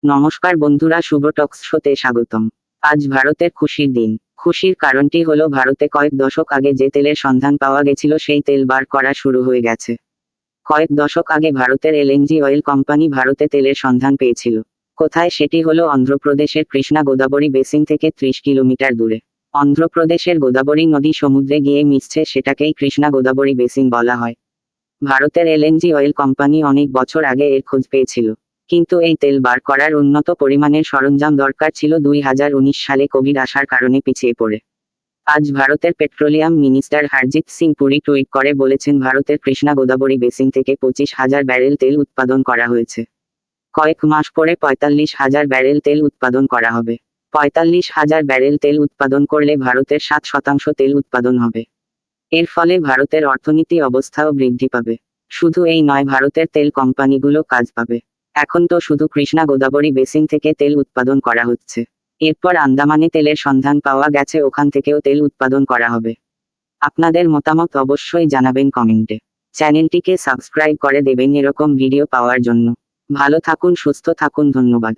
নমস্কার বন্ধুরা, শুভ টক্স শোতে স্বাগতম। আজ ভারতের খুশির দিন। খুশির কারণটি হলো ভারতে কয়েক দশক আগে যে তেলের সন্ধান পাওয়া গেছিল সেই তেল বার করা শুরু হয়ে গেছে। কয়েক দশক আগে ভারতের এলএনজি অয়েল কোম্পানি ভারতে তেলের সন্ধান পেয়েছিল। কোথায়? সেটি হলো অন্ধ্রপ্রদেশের কৃষ্ণা গোদাবরী বেসিন থেকে 30 কিলোমিটার দূরে। অন্ধ্রপ্রদেশের গোদাবরী নদী সমুদ্রে গিয়ে মিশছে, সেটাকেই কৃষ্ণা গোদাবরী বেসিন বলা হয়। ভারতের এলএনজি অয়েল কোম্পানি অনেক বছর আগে এর খোঁজ পেয়েছিল, কিন্তু এই তেল বার করার উন্নত পরিমাণের সরঞ্জাম দরকার ছিল। 2019 সালে কোভিড আসার কারণে পিছিয়ে পড়ে। আজ ভারতের petroleum minister Harjit Singh Puri tweet করে বলেছেন, ভারতের কৃষ্ণা গোদাবরী বেসিন থেকে 25,000 ব্যারেল তেল উৎপাদন করা হয়েছে। কয়েক মাস পরে 45,000 ব্যারেল তেল উৎপাদন করা হবে। 45,000 ব্যারেল তেল উৎপাদন করলে ভারতের 7% তেল উৎপাদন হবে। এর ফলে ভারতের অর্থনীতি অবস্থাও বৃদ্ধি পাবে। শুধু এই নয়, ভারতের তেল কোম্পানিগুলো কাজ পাবে। এখন তো শুধু কৃষ্ণা গোদাবরী বেসিন থেকে তেল উৎপাদন করা হচ্ছে, এরপর আন্দামানে তেলের সন্ধান পাওয়া গেছে, ওখান থেকেও তেল উৎপাদন করা হবে। আপনাদের মতামত অবশ্যই জানাবেন কমেন্টে। চ্যানেলটিকে সাবস্ক্রাইব করে দেবেন এরকম ভিডিও পাওয়ার জন্য। ভালো থাকুন, সুস্থ থাকুন, ধন্যবাদ।